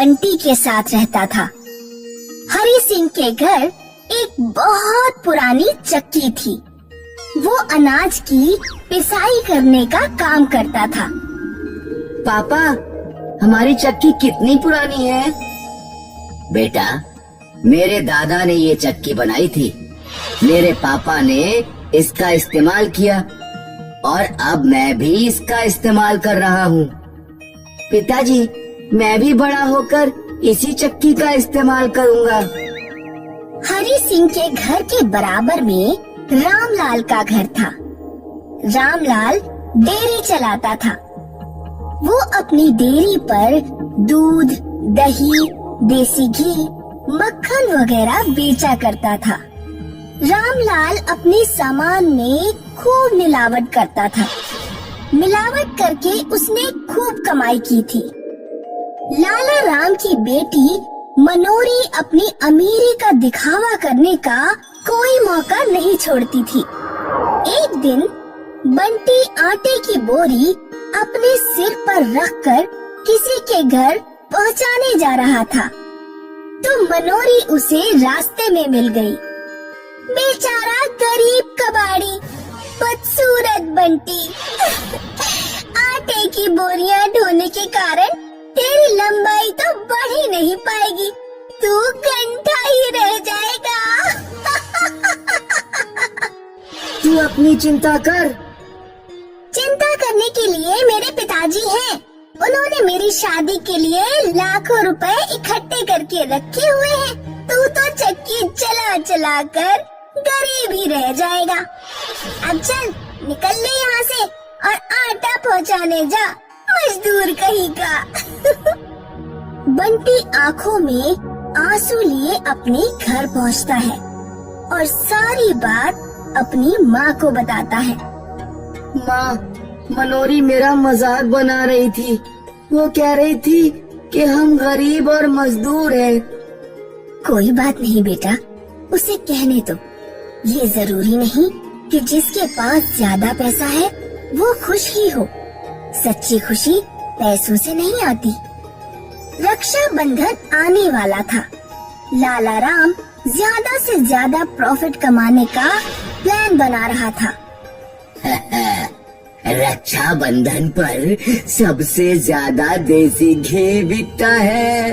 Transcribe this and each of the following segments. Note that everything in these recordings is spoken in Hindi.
बंटी के साथ रहता था। हरी सिंह के घर एक बहुत पुरानी चक्की थी। वो अनाज की पिसाई करने का काम करता था। पापा, हमारी चक्की कितनी पुरानी है? बेटा, मेरे दादा ने ये चक्की बनाई थी। मेरे पापा ने इसका इस्तेमाल किया और अब मैं भी इसका इस्तेमाल कर रहा हूँ। पिताजी, मैं भी बड़ा होकर इसी चक्की का इस्तेमाल करूँगा। हरी सिंह के घर के बराबर में रामलाल का घर था। रामलाल डेयरी चलाता था। वो अपनी डेयरी पर दूध, दही, देसी घी, मक्खन वगैरह बेचा करता था। रामलाल अपने सामान में खूब मिलावट करता था। मिलावट करके उसने खूब कमाई की थी। लाला राम की बेटी मनोरी अपनी अमीरी का दिखावा करने का कोई मौका नहीं छोड़ती थी। एक दिन बंटी आटे की बोरी अपने सिर पर रखकर किसी के घर पहुंचाने जा रहा था, तो मनोरी उसे रास्ते में मिल गई। बेचारा गरीब कबाड़ी, बदसूरत बंटी। आटे की बोरियां ढोने के कारण तेरी लंबाई तो बढ़ ही नहीं पाएगी, तू घंटा ही रह जाएगा। तू अपनी चिंता कर। चिंता करने के लिए मेरे पिताजी हैं। उन्होंने मेरी शादी के लिए लाखों रुपए इकट्ठे करके रखे हुए हैं। तू तो चक्की चला चला कर गरीब ही रह जाएगा। अब चल, निकल ले यहाँ से और आटा पहुँचाने जा, मजदूर कहीं का। बंटी आँखों में आंसू लिए अपने घर पहुँचता है और सारी बात अपनी माँ को बताता है। माँ, मनोरी मेरा मजाक बना रही थी। वो कह रही थी कि हम गरीब और मजदूर हैं। कोई बात नहीं बेटा, उसे कहने दो। ये जरूरी नहीं कि जिसके पास ज्यादा पैसा है वो खुश ही हो। सच्ची खुशी पैसों से नहीं आती। रक्षाबंधन आने वाला था। लाला राम ज्यादा से ज्यादा प्रॉफिट कमाने का प्लान बना रहा था। रक्षाबंधन पर सबसे ज्यादा देसी घी बिकता है।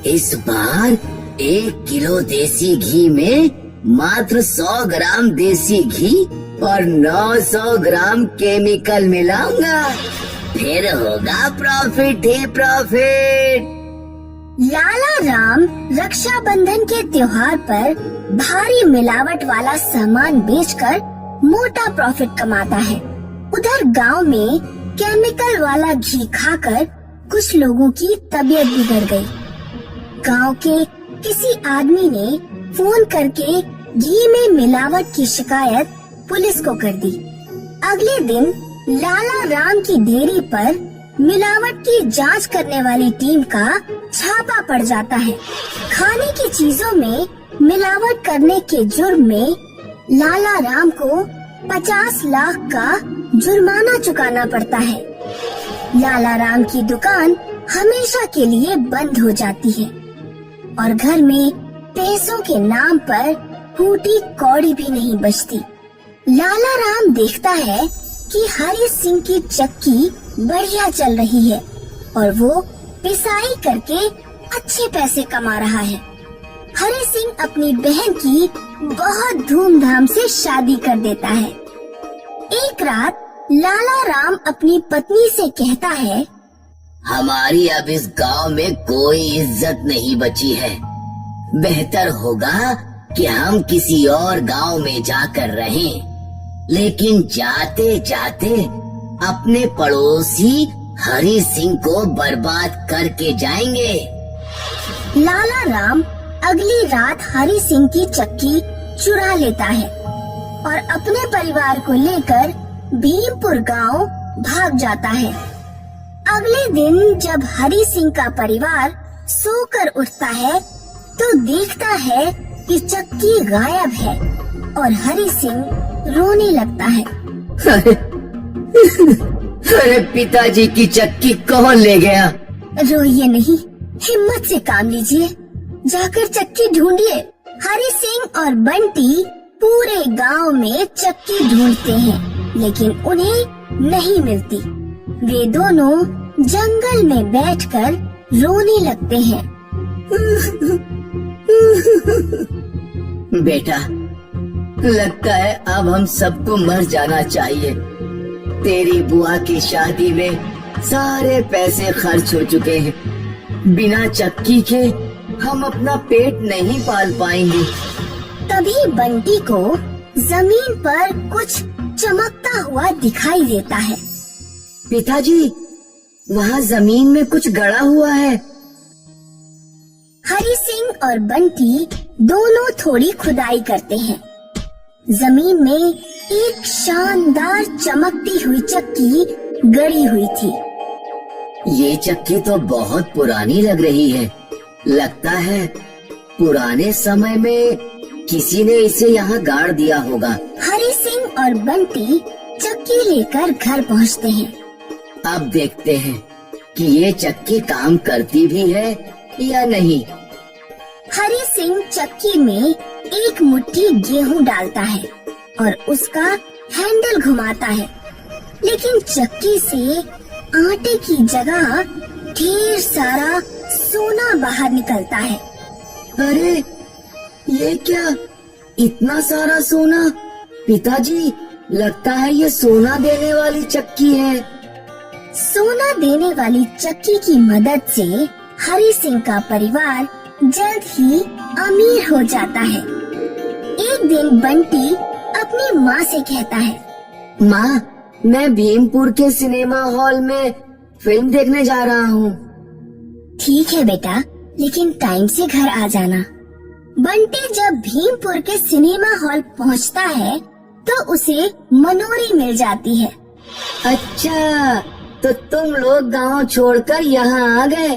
इस बार 1 किलो देसी घी में मात्र 100 ग्राम देसी घी और 900 ग्राम केमिकल मिलाऊंगा। फिर होगा प्रॉफिट ही प्रॉफिट। लाला राम रक्षाबंधन के त्योहार पर भारी मिलावट वाला सामान बेचकर मोटा प्रॉफिट कमाता है। उधर गांव में केमिकल वाला घी खाकर कुछ लोगों की तबीयत बिगड़ गई। गांव के किसी आदमी ने फोन करके घी में मिलावट की शिकायत पुलिस को कर दी। अगले दिन लाला राम की डेयरी पर मिलावट की जांच करने वाली टीम का छापा पड़ जाता है। खाने की चीजों में मिलावट करने के जुर्म में लाला राम को 50 लाख का जुर्माना चुकाना पड़ता है। लाला राम की दुकान हमेशा के लिए बंद हो जाती है और घर में पैसों के नाम पर फूटी कौड़ी भी नहीं बचती। लाला राम देखता है कि हरी सिंह की चक्की बढ़िया चल रही है और वो पिसाई करके अच्छे पैसे कमा रहा है। हरी सिंह अपनी बहन की बहुत धूमधाम से शादी कर देता है। एक रात लाला राम अपनी पत्नी से कहता है, हमारी अब इस गांव में कोई इज्जत नहीं बची है। बेहतर होगा कि हम किसी और गांव में जाकर रहें। लेकिन जाते जाते अपने पड़ोसी हरी सिंह को बर्बाद करके जाएंगे। लाला राम अगली रात हरी सिंह की चक्की चुरा लेता है और अपने परिवार को लेकर भीमपुर गांव भाग जाता है। अगले दिन जब हरी सिंह का परिवार सोकर उठता है तो देखता है कि चक्की गायब है और हरी सिंह रोने लगता है। अरे पिताजी की चक्की कौन ले गया? रोइए नहीं, हिम्मत से काम लीजिए, जाकर चक्की ढूंढिए। हरी सिंह और बंटी पूरे गांव में चक्की ढूंढते हैं, लेकिन उन्हें नहीं मिलती। वे दोनों जंगल में बैठकर रोने लगते हैं। बेटा, लगता है अब हम सबको मर जाना चाहिए। तेरी बुआ की शादी में सारे पैसे खर्च हो चुके हैं। बिना चक्की के हम अपना पेट नहीं पाल पाएंगे। तभी बंटी को जमीन पर कुछ चमकता हुआ दिखाई देता है। पिताजी, वहाँ जमीन में कुछ गड़ा हुआ है। हरी सिंह और बंटी दोनों थोड़ी खुदाई करते हैं। जमीन में एक शानदार चमकती हुई चक्की गड़ी हुई थी। ये चक्की तो बहुत पुरानी लग रही है। लगता है पुराने समय में किसी ने इसे यहाँ गाड़ दिया होगा। हरी सिंह और बंटी चक्की लेकर घर पहुँचते हैं। अब देखते हैं कि ये चक्की काम करती भी है या नहीं। हरी सिंह चक्की में एक मुट्ठी गेहूं डालता है और उसका हैंडल घुमाता है, लेकिन चक्की से आटे की जगह ढेर सारा सोना बाहर निकलता है। अरे, ये क्या, इतना सारा सोना? पिताजी, लगता है ये सोना देने वाली चक्की है। सोना देने वाली चक्की की मदद से हरी सिंह का परिवार जल्द ही अमीर हो जाता है। एक दिन बंटी अपनी माँ से कहता है, माँ, मैं भीमपुर के सिनेमा हॉल में फिल्म देखने जा रहा हूँ। ठीक है बेटा, लेकिन टाइम से घर आ जाना। बंटी जब भीमपुर के सिनेमा हॉल पहुँचता है तो उसे मनोरी मिल जाती है। अच्छा, तो तुम लोग गांव छोड़कर यहाँ आ गए।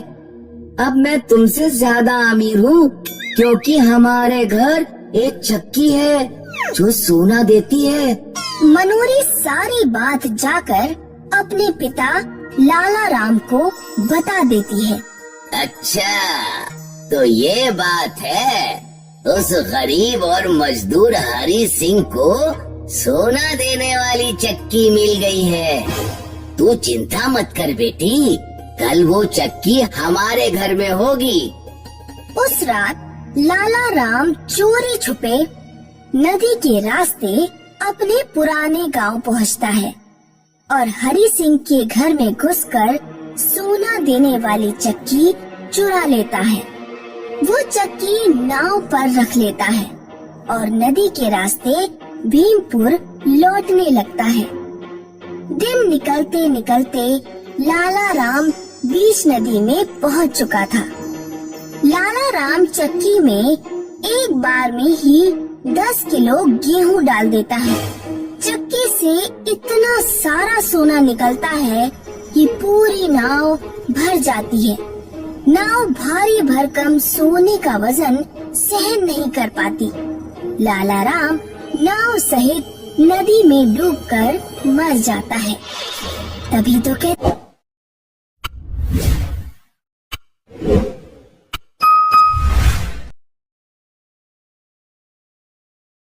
अब मैं तुमसे ज्यादा अमीर हूँ, क्योंकि हमारे घर एक चक्की है जो सोना देती है। मनोरी सारी बात जाकर अपने पिता लाला राम को बता देती है। अच्छा, तो ये बात है। उस गरीब और मजदूर हरी सिंह को सोना देने वाली चक्की मिल गई है। तू चिंता मत कर बेटी, कल वो चक्की हमारे घर में होगी। उस रात लाला राम चोरी छुपे नदी के रास्ते अपने पुराने गांव पहुंचता है और हरी सिंह के घर में घुसकर सोना देने वाली चक्की चुरा लेता है। वो चक्की नाव पर रख लेता है और नदी के रास्ते भीमपुर लौटने लगता है। दिन निकलते निकलते लाला राम बीच नदी में पहुंच चुका था। लाला राम चक्की में एक बार में ही 10 किलो गेहूं डाल देता है। चक्की से इतना सारा सोना निकलता है कि पूरी नाव भर जाती है। नाव भारी भरकम सोने का वजन सहन नहीं कर पाती। लाला राम नाव सहित नदी में डूबकर मर जाता है। तभी तो कहते